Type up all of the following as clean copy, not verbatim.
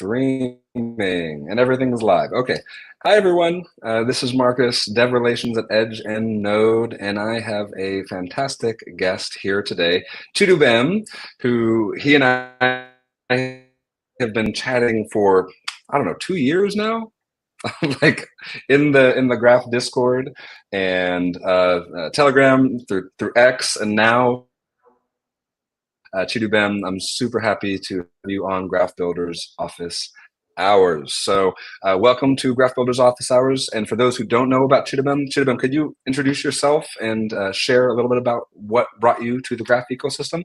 streaming and everything's live. Okay. Hi, everyone. This is Marcus, Dev Relations at Edge and Node, and I have a fantastic guest here today, Chidubem, who he and I have been chatting for, I don't know, 2 years now. Like in the Graph Discord and Telegram through X, and now Chidubem, I'm super happy to have you on Graph Builder's Office Hours. So welcome to Graph Builder's Office Hours. And for those who don't know about Chidubem, could you introduce yourself and share a little bit about what brought you to the Graph ecosystem?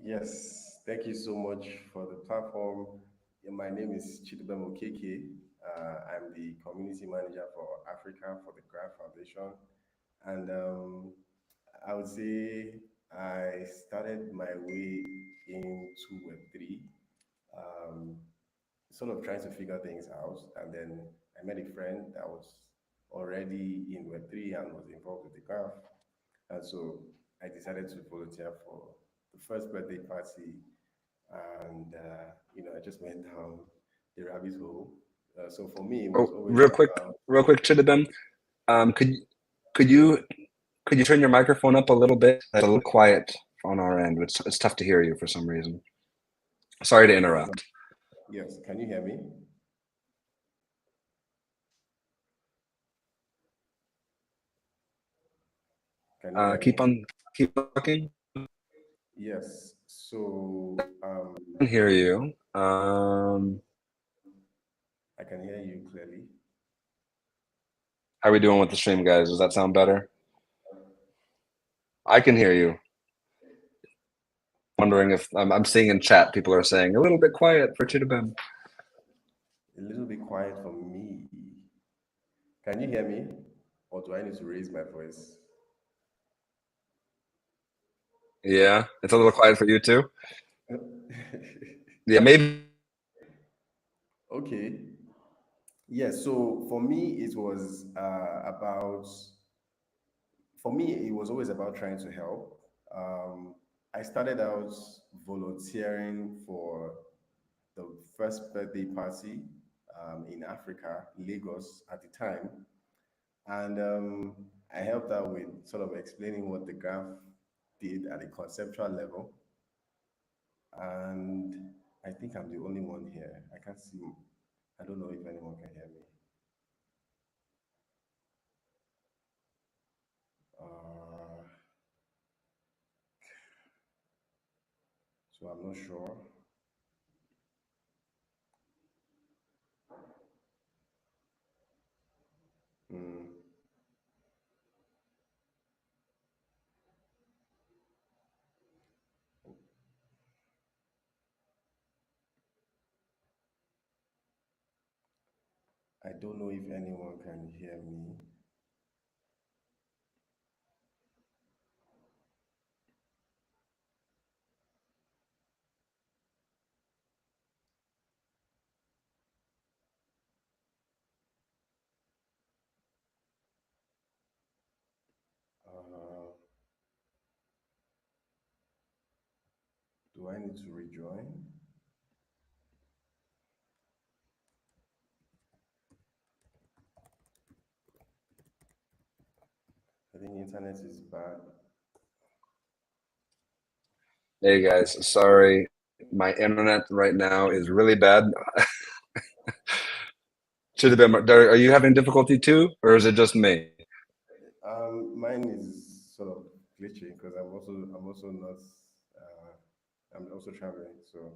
Yes, thank you so much for the platform. My name is Chidubem Okeke. I'm the community manager for Africa for the Graph Foundation. And I would say I started my way into Web3, um, sort of trying to figure things out. And then I met a friend that was already in Web3 and was involved with the Graph. And so I decided to volunteer for the first birthday party, and I just went down the rabbit hole. So for me, it was Oh, always about. real quick, Chidubem, um, could could you could you turn your microphone up a little bit? It's a little quiet on our end. It's tough to hear you for some reason. Sorry to interrupt. Yes, can you hear me? Can you hear me? Keep talking. Yes. So I can hear you. I can hear you clearly. How are we doing with the stream, guys? Does that sound better? I can hear you. Wondering if I'm seeing in chat people are saying a little bit quiet for Chidubem. A little bit quiet for me. Can you hear me? Or do I need to raise my voice? Yeah, it's a little quiet for you too. Yeah, maybe. Okay. Yes, so for me, it was for me, it was always about trying to help. I started out volunteering for the first birthday party in Africa, Lagos at the time. And I helped out with sort of explaining what the graph did at a conceptual level. And I think I'm the only one here. I can't see, I don't know if anyone can hear me. Uh, so I'm not sure. Hmm. I don't know if anyone can hear me. Uh, do I need to rejoin? I think internet is bad. Hey guys, sorry, my internet right now is really bad. Chidubem, are you having difficulty too, or is it just me? Mine is sort of glitching because I'm also not I'm also traveling. So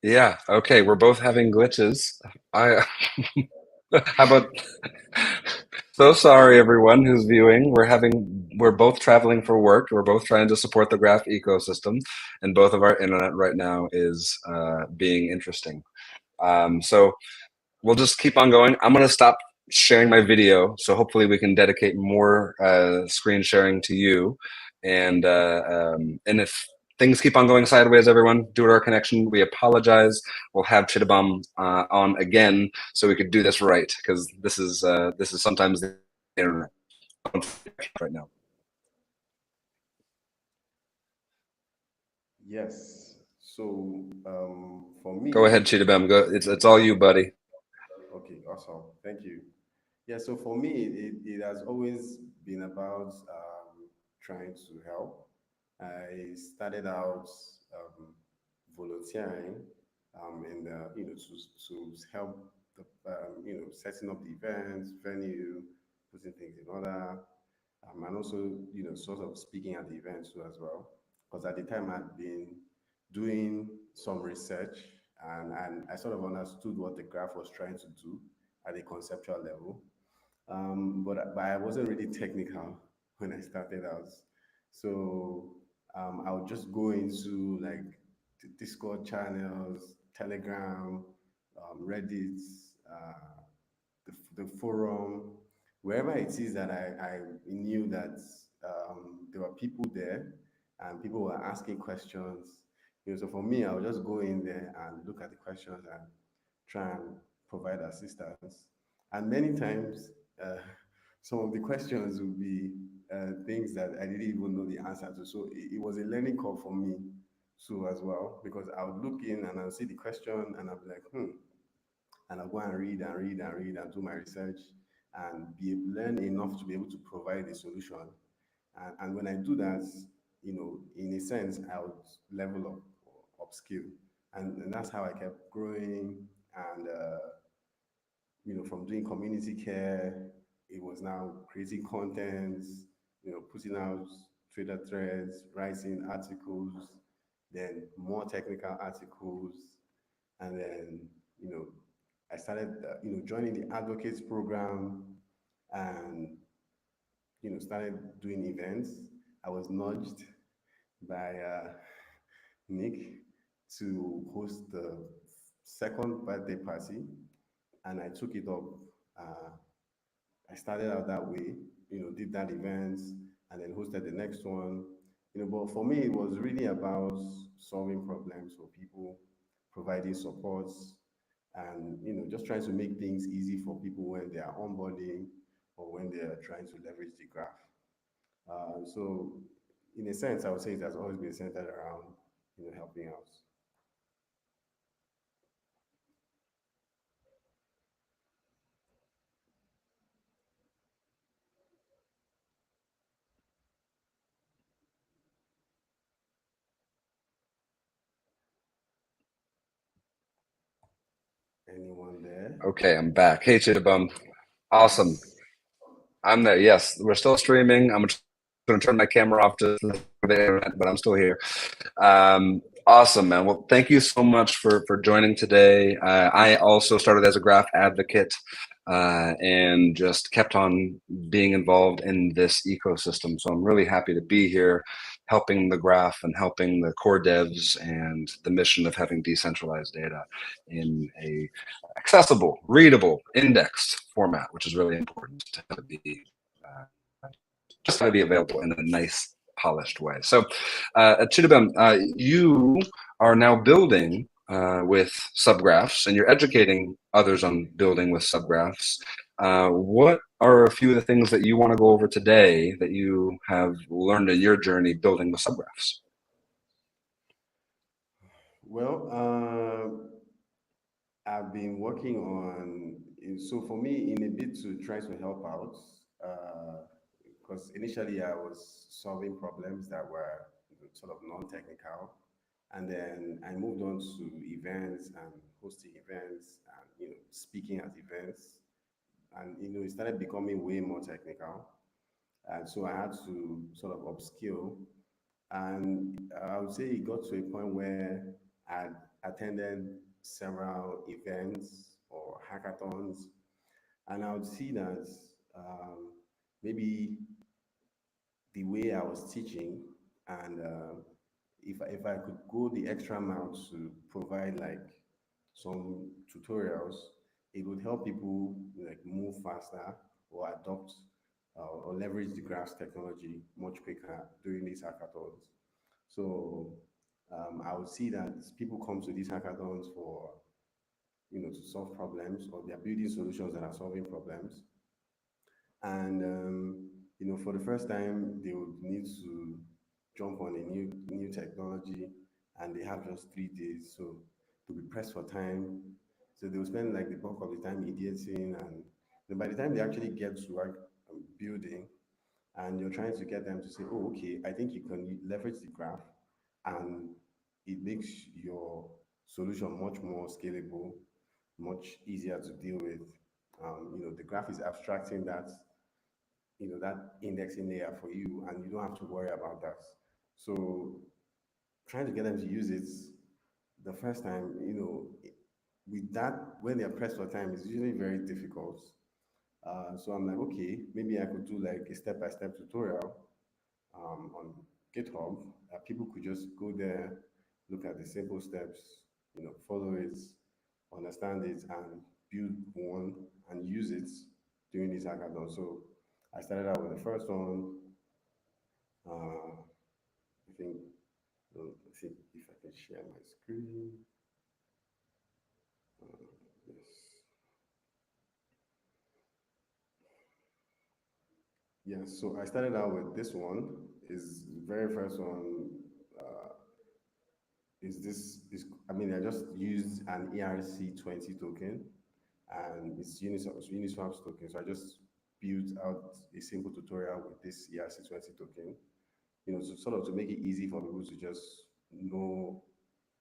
Yeah, okay, we're both having glitches. I how about so sorry everyone who's viewing. We're both traveling for work. We're both trying to support the Graph ecosystem, and both of our internet right now is being interesting. So we'll just keep on going. I'm gonna stop sharing my video, so hopefully we can dedicate more screen sharing to you. And if things keep on going sideways, everyone, due to our connection, we apologize. We'll have Chidubem on again so we could do this right, because this is sometimes the internet right now. yes. For Go ahead, me, Chidubem. Go. It's all you, buddy. okay, awesome. Thank you. Yeah, so for me, it has always been about trying to help. I started out um, volunteering in the, to help the, setting up the events, venue, putting things in order, and also, sort of speaking at the events too as well. Because at the time I'd been doing some research and I sort of understood what the graph was trying to do at a conceptual level. But I wasn't really technical when I started out. So I would just go into like Discord channels, Telegram, Reddit, the forum, wherever it is that I knew that there were people there and people were asking questions. So for me, I would just go in there and look at the questions and try and provide assistance. And many times, uh, some of the questions would be things that I didn't even know the answer to. So it was a learning curve for me too as well, because I would look in and I'll see the question and I'll be like, and I'll go and read and read and read and do my research and learn enough to be able to provide a solution. And when I do that, in a sense, I would level up upskill, and that's how I kept growing. And from doing community care, it was now creating content, putting out Twitter threads, writing articles, then more technical articles, and then you know I started joining the advocates program and started doing events. I was nudged by Nick to host the second birthday party, and I took it up. uh, I started out that way, did that event and then hosted the next one. But for me, it was really about solving problems for people, providing supports, and just trying to make things easy for people when they are onboarding or when they are trying to leverage the graph. So, in a sense, I would say it has always been centered around helping out. Anyone there? Okay, I'm back. Hey, Chidubem. Awesome. Yes. I'm there. Yes, we're still streaming. I'm going to turn my camera off to the internet, but I'm still here. Awesome, man. Well, thank you so much for joining today. I also started as a graph advocate and just kept on being involved in this ecosystem. So I'm really happy to be here, helping the graph and helping the core devs and the mission of having decentralized data in a accessible, readable, indexed format, which is really important to be just to be available in a nice, polished way. So, Chidubem, you are now building with subgraphs, and you're educating others on building with subgraphs. What are a few of the things that you want to go over today that you have learned in your journey building with subgraphs? Well, I've been working on, so for me, in a bit to try to help out, because initially I was solving problems that were sort of non-technical, and then I moved on to events and hosting events and speaking at events, and it started becoming way more technical, and so I had to sort of upskill, and I would say it got to a point where I attended several events or hackathons, and I would see that maybe the way I was teaching, and if I could go the extra mile to provide like some tutorials, it would help people like move faster or adopt or leverage the graphs technology much quicker during these hackathons. So I would see that people come to these hackathons for to solve problems, or they're building solutions that are solving problems. And for the first time, they would need to jump on a new technology, and they have just 3 days, so to be pressed for time. So they will spend like the bulk of the time idioting, and then by the time they actually get to work building, and you're trying to get them to say, "Oh, okay, I think you can leverage the graph, and it makes your solution much more scalable, much easier to deal with." The graph is abstracting that indexing layer for you, and you don't have to worry about that. So trying to get them to use it the first time, with that, when they're pressed for time, it's usually very difficult. So I'm like, okay, maybe I could do like a step-by-step tutorial on GitHub. People could just go there, look at the simple steps, follow it, understand it, and build one and use it during this hackathon. So I started out with the first one. I think, let's see if I can share my screen. Yes. Yes, so I started out with this one. Is the very first one is this is I mean I just used an ERC20 token and it's Uniswap's token. So I just built out a simple tutorial with this ERC20 token, to sort of to make it easy for people to just know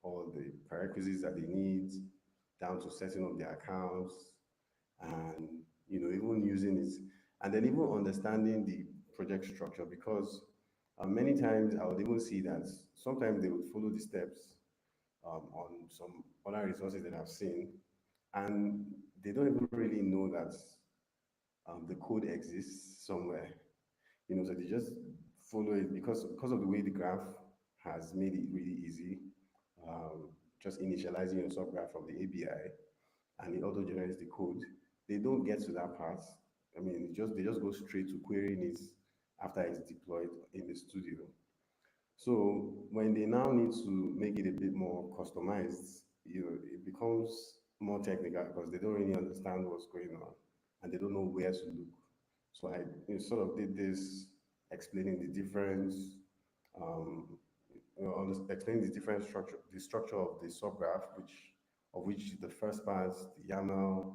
all the prerequisites that they need, down to setting up their accounts, and even using it, and then even understanding the project structure, because many times I would even see that sometimes they would follow the steps on some other resources that I've seen, and they don't even really know that the code exists somewhere. So they just follow it because of the way the graph has made it really easy. Um, just initializing your subgraph from the API, and it auto generates the code. They don't get to that part. I mean, they just go straight to querying it after it's deployed in the studio. So when they now need to make it a bit more customized, it becomes more technical because they don't really understand what's going on and they don't know where to look. So I sort of did this, explaining the difference, um, explaining the structure of the subgraph, which the first part, the YAML,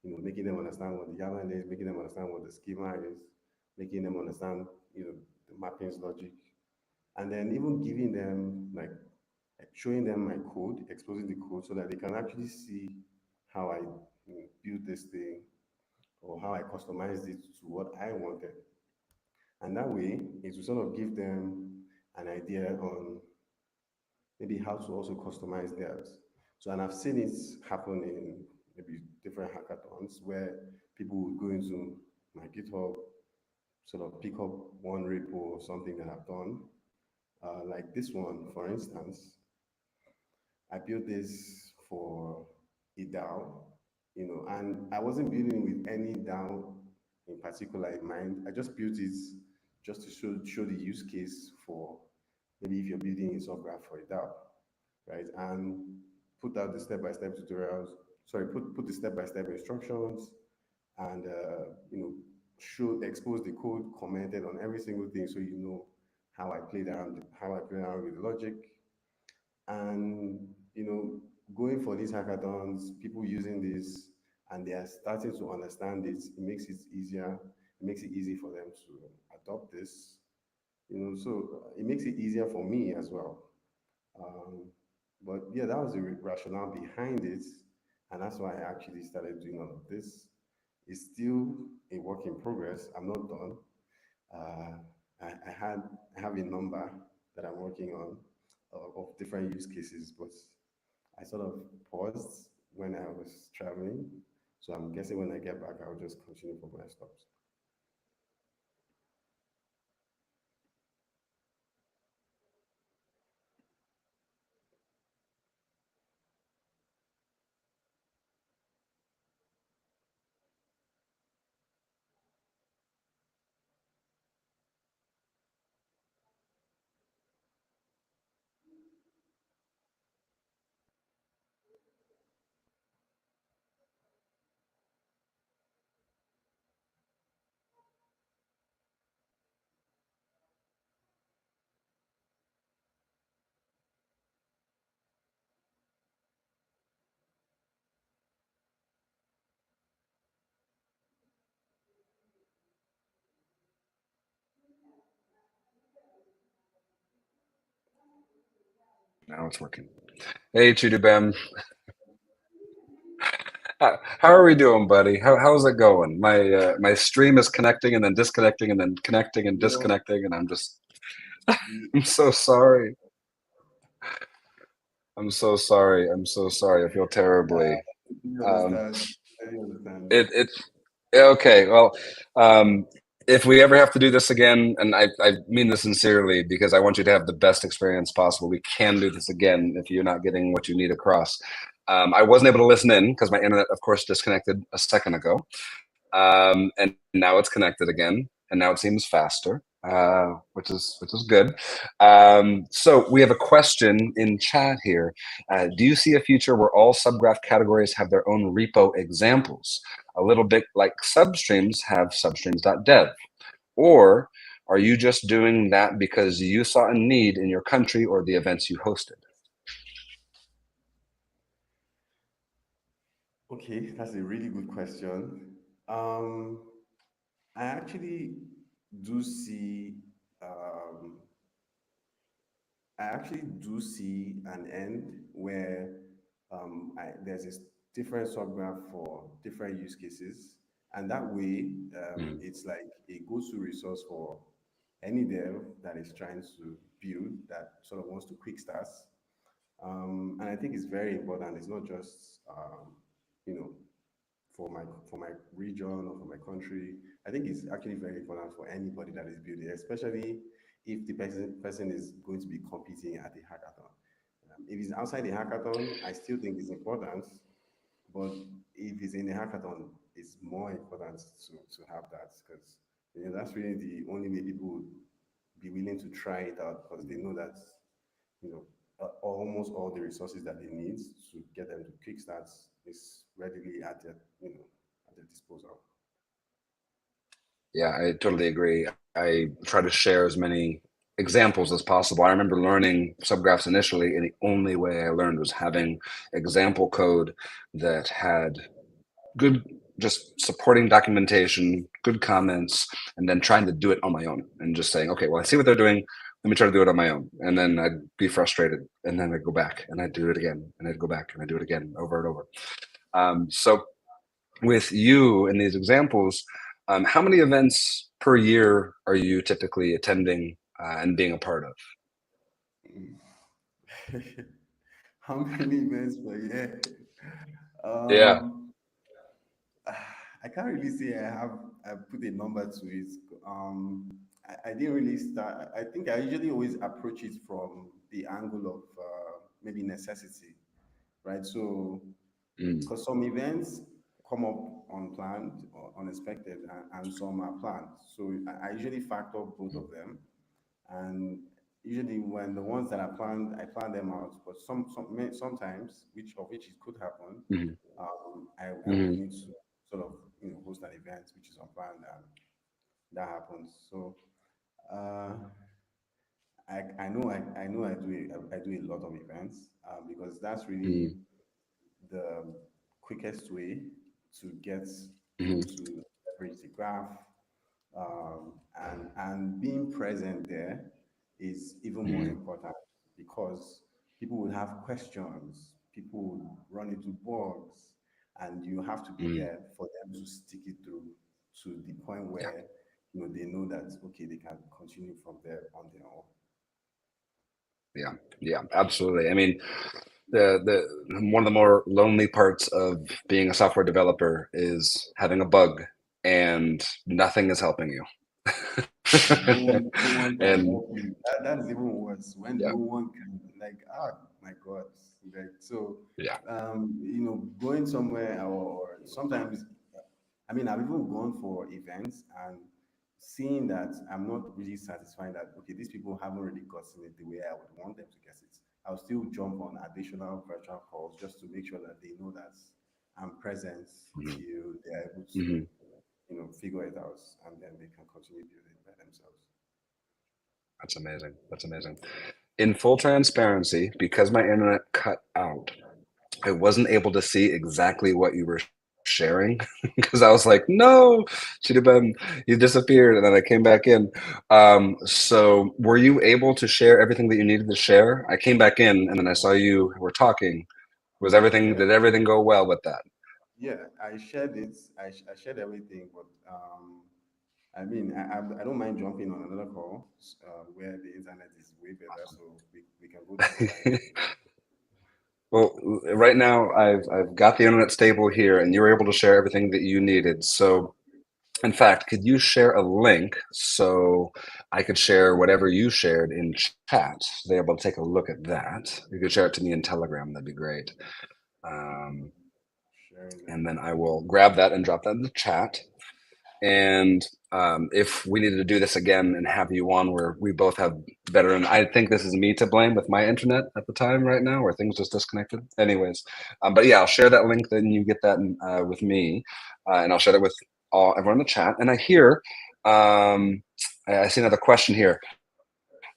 making them understand what the YAML is, making them understand what the schema is, making them understand, the mappings logic, and then even giving them showing them my code, exposing the code so that they can actually see how I built this thing or how I customized it to what I wanted. And that way, it will sort of give them an idea on maybe how to also customize theirs. So, and I've seen it happen in maybe different hackathons where people would go into my GitHub, sort of pick up one repo or something that I've done. Like this one, for instance, I built this for a DAO, and I wasn't building with any DAO in particular in mind. I just built it just to show the use case for maybe if you're building a subgraph for a DAO, right? And put out the step-by-step tutorials. Sorry, put the step-by-step instructions, and expose the code, commented on every single thing, so how I played around with the logic, and going for these hackathons, people using this, and they are starting to understand it. It makes it easier. It makes it easy for them to adopt this. So it makes it easier for me as well. Um, but yeah, that was the rationale behind it, and that's why I actually started doing all of this. It's still a work in progress. I'm not done. Uh, I have a number that I'm working on of different use cases, but I sort of paused when I was traveling. So I'm guessing when I get back, I'll just continue from where I stopped. Now it's working. Hey, Chidubem. How are we doing, buddy? How's it going? My stream is connecting and then disconnecting and then connecting and Well, disconnecting, and I'm just we, I'm so sorry. I'm so sorry. I'm so sorry. I feel terribly. we Um, understand. We understand. it's okay. Well, um, if we ever have to do this again, and I mean this sincerely because I want you to have the best experience possible, we can do this again if you're not getting what you need across. I wasn't able to listen in because my internet, of course, disconnected a second ago. And now it's connected again, and now it seems faster, which is good. So we have a question in chat here. Do you see a future where all subgraph categories have their own repo examples, a little bit like substreams have substreams.dev, or are you just doing that because you saw a need in your country or the events you hosted? Okay, that's a really good question. Um, I actually do see um, I actually do see an end where there's a different subgraph for different use cases, and that way Mm, it's like a go-to resource for any dev that is trying to build that sort of wants to quick start. And I think it's very important. It's not just you know for my region or for my country. I think it's actually very important for anybody that is building, especially if the person is going to be competing at the hackathon. If it's outside the hackathon, I still think it's important, but if it's in the hackathon, it's more important to have that because that's really the only way people would be willing to try it out because they know that you know almost all the resources that they need to get them to kickstart is readily at their at their disposal. yeah, I totally agree. I try to share as many examples as possible. I remember learning subgraphs initially, and the only way I learned was having example code that had good, just supporting documentation, good comments, and then trying to do it on my own and just saying, okay, well, I see what they're doing. Let me try to do it on my own. And then I'd be frustrated. And then I'd go back and I'd do it again. And I'd go back and I'd do it again over and over. So with you in these examples, how many events per year are you typically attending and being a part of? How many events per year? Yeah. Um, I can't really say I put a number to it. I didn't really start. I think I usually always approach it from the angle of maybe necessity, right? So Mm, because some events come up unplanned or unexpected, and some are planned. So I usually factor both of them, and usually when the ones that are planned, I plan them out. But sometimes, which it could happen, mm, I would mm, need to sort of host an event which is unplanned, and that happens. So uh, I know I do a lot of events because that's really mm, the quickest way to get people mm, to leverage the graph, and being present there is even more mm, important because people will have questions, people will run into bugs, and you have to be mm. there for them to stick it through to the point Yeah. where they know that okay they can continue from there on their own. Yeah, yeah, absolutely. I mean, the one of the more lonely parts of being a software developer is having a bug and nothing is helping you. And no one can And help you. That's even worse when yeah, no one can, like, my God. Like, so, yeah, going somewhere or sometimes, I mean, I've even gone for events and seeing that I'm not really satisfied that, okay, these people haven't really gotten it the way I would want them to get it. I'll still jump on additional virtual calls just to make sure that they know that I'm present mhm, till they're able to, mhm. figure it out, and then they can continue building by themselves. That's amazing. That's amazing. In full transparency, because my internet cut out, I wasn't able to see exactly what you were sharing because I was like, no, Chidubem, you disappeared, and then I came back in. So were you able to share everything that you needed to share? I came back in, and then I saw you were talking. Was everything, Yeah, did everything go well with that? yeah. I shared it. I shared everything, but I mean, I don't mind jumping on another call where the internet is way better, so we can go through that. Well, right now I've got the internet stable here, and you were able to share everything that you needed. So, in fact, could you share a link so I could share whatever you shared in chat? So they're able to take a look at that. You could share it to me in Telegram. That'd be great. Um, Sharing the and then link. I will grab that and drop that in the chat. And if we needed to do this again and have you on where we both have better, and I think this is me to blame with my internet at the time right now, where things just disconnected. Anyways, but yeah, I'll share that link. Then you get that with me, and I'll share it with everyone in the chat. And I hear, I see another question here.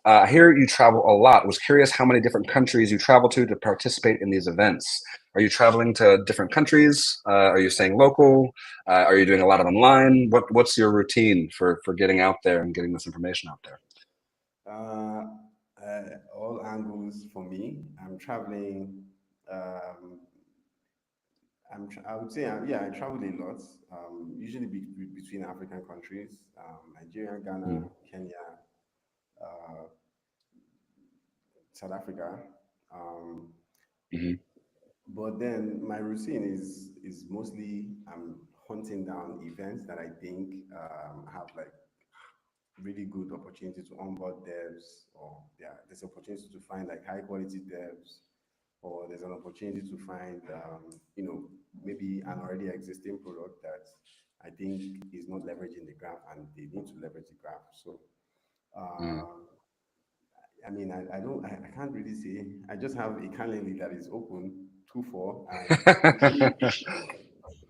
I hear you travel a lot. Was curious how many different countries you travel to participate in these events. Are you traveling to different countries? Are you staying local? Are you doing a lot of online? What's your routine for getting out there and getting this information out there? Uh, all angles for me. I'm traveling. Um, I would say, yeah, I travel a lot. Usually between African countries, Nigeria, Ghana, Mm, Kenya, uh, South Africa. Um, mhm, but then my routine is mostly I'm hunting down events that I think have like really good opportunity to onboard devs, or yeah, there's opportunity to find like high quality devs, or there's an opportunity to find maybe an already existing product that I think is not leveraging the graph and they need to leverage the graph. So mm. uh, I mean, I don't, I can't really say. I just have a calendar that is open 2/4, and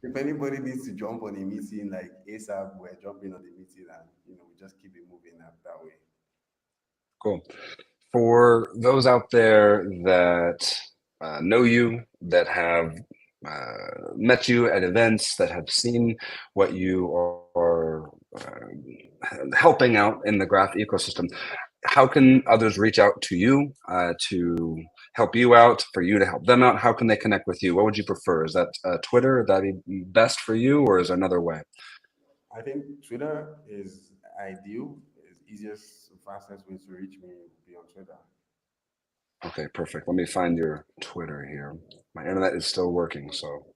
if anybody needs to jump on a meeting like ASAP, we're jumping on the meeting, and we just keep it moving that way. Cool. For those out there that know you, that have met you at events, that have seen what you are helping out in the graph ecosystem, how can others reach out to you to help you out, for you to help them out? How can they connect with you? What would you prefer? Is that Twitter? Would that be best for you, or is there another way? I think Twitter is ideal. It's easiest, fastest way to reach me would be on Twitter. Okay, perfect. Let me find your Twitter here. My internet is still working, so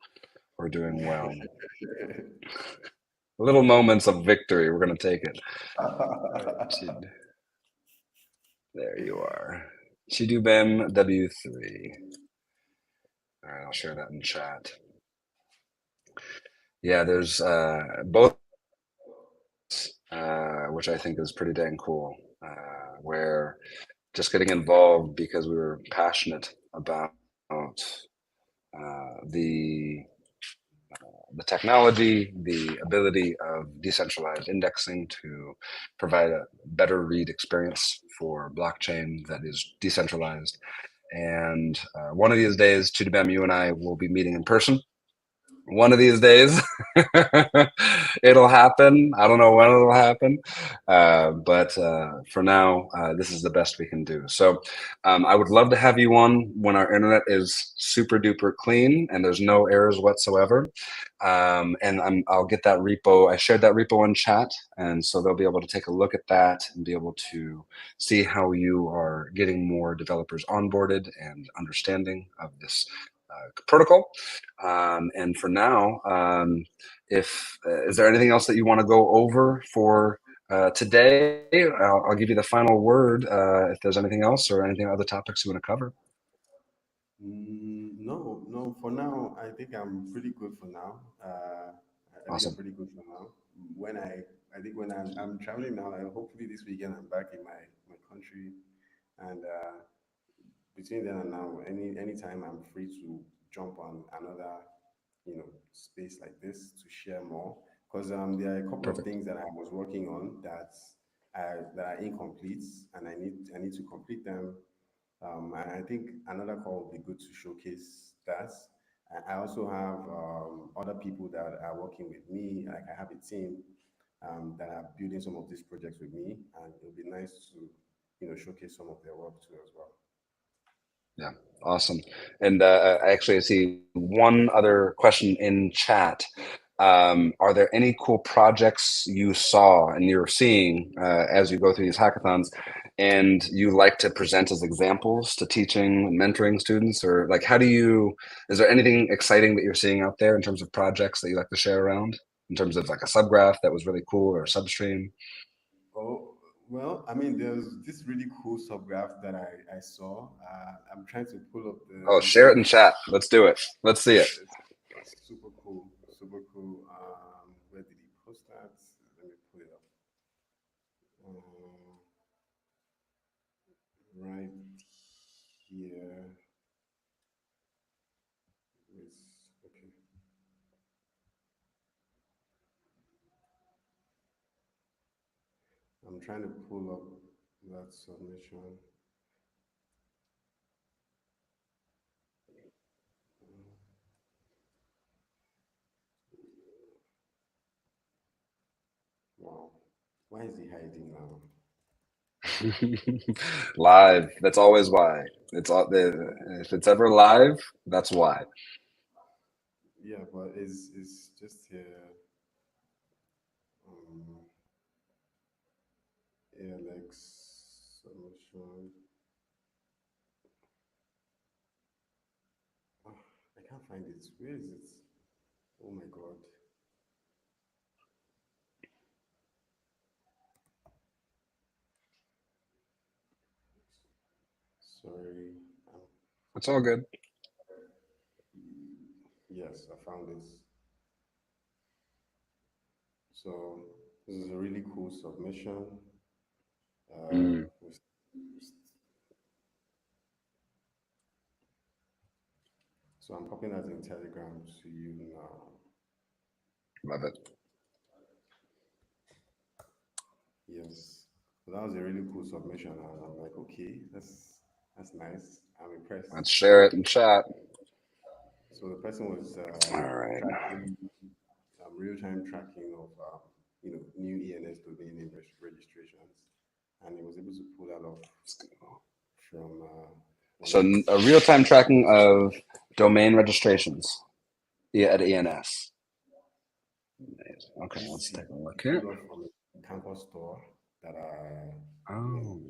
we're doing well. Little moments of victory. We're going to take it. All right, there you are. Chidubem W3. All right, I'll share that in chat. Yeah, there's both of these events, which I think is pretty dang cool, where just getting involved because we were passionate about the technology, the ability of decentralized indexing to provide a better read experience for blockchain that is decentralized. And one of these days, Chidubem, you and I will be meeting in person. One of these days, it'll happen. I don't know when it'll happen, but for now, this is the best we can do. So, I would love to have you on when our internet is super duper clean and there's no errors whatsoever. And I'll get that repo. I shared that repo in chat, and so they'll be able to take a look at that and be able to see how you are getting more developers onboarded and understanding of this protocol. And for now, if is there anything else that you want to go over for today? I'll give you the final word if there's anything else or anything other topics you want to cover. No, no. For now, I think I'm pretty good for now. I think I'm Awesome. pretty good for now. When I think when I'm traveling now, hopefully this weekend I'm back in my country, and between then and now, anytime I'm free to jump on another, space like this to share more. Because there are a couple of Perfect. things that I was working on that are incomplete, and I need to complete them. And I think another call would be good to showcase that. I also have other people that are working with me. Like I have a team that are building some of these projects with me, and it would be nice to, showcase some of their work too as well. Yeah, awesome. And actually, I see one other question in chat. Are there any cool projects you saw and you're seeing as you go through these hackathons, and you like to present as examples to teaching and mentoring students? Or like, how do you? Is there anything exciting that you're seeing out there in terms of projects that you like to share around? In terms of like a subgraph that was really cool or a substream? Oh, well, I mean, there's this really cool subgraph that I saw. I'm trying to pull up Oh, the share it in name. chat. Let's do it. Let's see it. It's super cool, super cool. Where did he post that? Let me pull it up. Um, right here. Okay. I'm trying to pull up that submission. Wow. Why is he hiding now? Live. That's always why. It's all if it's ever live, that's why. Yeah, but it's just here. Um, ALX submission. Oh, I can't find it. Where is it? Oh my God. Sorry. Um, It's all good. yes, I found this. So this is a really cool submission. Uh, Mm, with- so I'm copying that in Telegram to you now. love it. Yes. So that was a really cool submission, and I'm like, okay, that's nice. I'm impressed. Let's share it in chat. So the person was All right. tracking real-time tracking of new ENS domain name registrations, and he was able to pull that off from one So of a his real-time tracking of domain registrations at ENS. Okay, let's he take a look here. pulled off from a campus store that I mean Oh,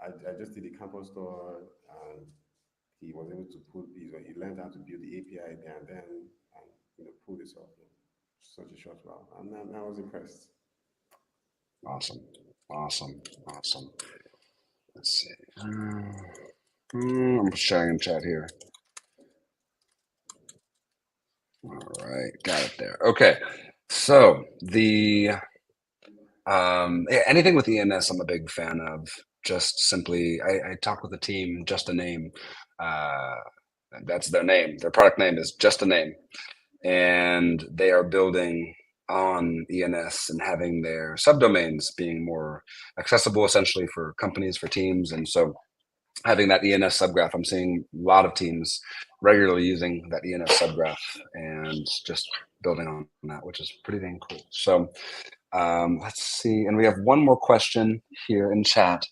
I just did the campus store, and he was able to pull he learned how to build the API there and then, and pull this off in such a short while, and I was impressed. awesome, awesome, awesome. Let's see. I'm sharing in chat here. All right, got it there. Okay, so the yeah, anything with ENS, I'm a big fan of. Just simply, I talk with the team, just a name. Uh, that's their name. Their product name is just a name, and they are building on ENS and having their subdomains being more accessible, essentially for companies, for teams, and so having that ENS subgraph, I'm seeing a lot of teams regularly using that ENS subgraph and just building on that, which is pretty dang cool. So let's see. And we have one more question here in chat.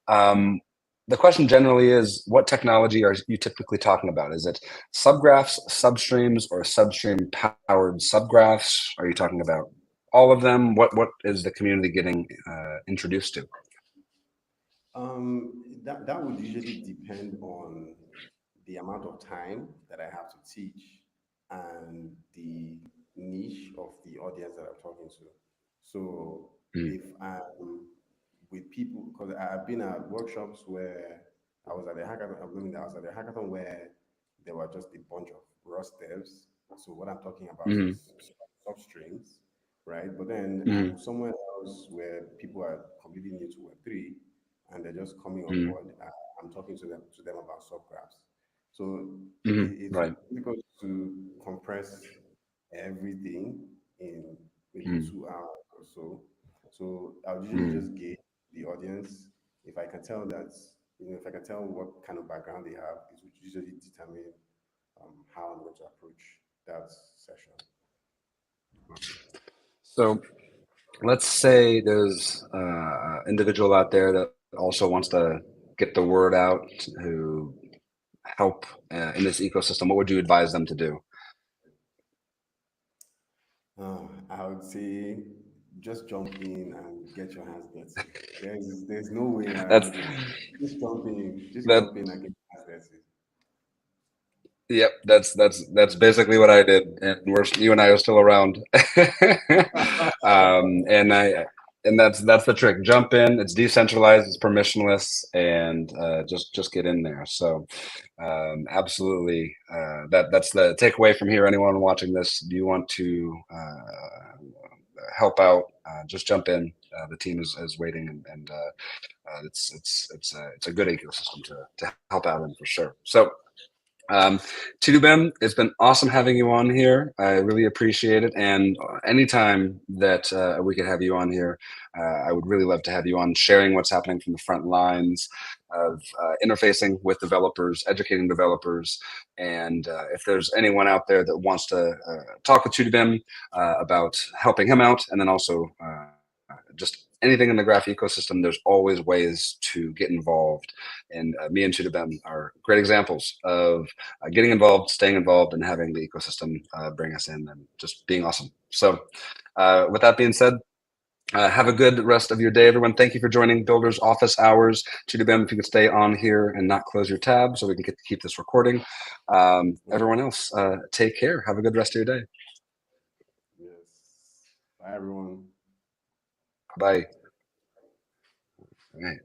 Um, the question generally is, what technology are you typically talking about? Is it subgraphs, substreams, or substream powered subgraphs? Are you talking about all of them? What is the community getting introduced to? That would usually depend on the amount of time that I have to teach and the niche of the audience that I'm talking to. So Mm, if I'm with people, because I've been at workshops where I was at a hackathon, I mean, I was at a hackathon where there were just a bunch of Rust devs. So what I'm talking about mm, is substrings, right? But then mm, I'm somewhere else where people are completely new to Web3 and they're just coming on mm, board. I'm talking to them about subgraphs. So it's right. difficult to compress everything in maybe Mm, 2 hours or so. So I'll usually mm, just gauge the audience. If I can tell that, if I can tell what kind of background they have, it would usually determine how I'm going to approach that session. So let's say there's an individual out there that also wants to get the word out who help in this ecosystem. What would you advise them to do? I would say just jump in and get your hands dirty. There's no way That's around it. Just that. jump in and get your hands dirty. Yep, that's basically what I did, and you and I are still around. And that's the trick. Jump in. It's decentralized. It's permissionless, and just get in there. So absolutely, that's the takeaway from here. Anyone watching this, do you want to help out? Just jump in. The team is waiting, and it's a good ecosystem to help out in for sure. So. Um, Chidubem, it's been awesome having you on here. I really appreciate it. And anytime that we could have you on here, I would really love to have you on sharing what's happening from the front lines of interfacing with developers, educating developers. And if there's anyone out there that wants to talk with Chidubem about helping him out, and then also just anything in the graph ecosystem, there's always ways to get involved. And me and Chidubem are great examples of getting involved, staying involved, and having the ecosystem bring us in and just being awesome. So, with that being said, have a good rest of your day, everyone. Thank you for joining Builders Office Hours. Chidubem, if you could stay on here and not close your tab so we can get to keep this recording. Everyone else, take care. Have a good rest of your day. Yes. Bye, everyone. Bye. All right.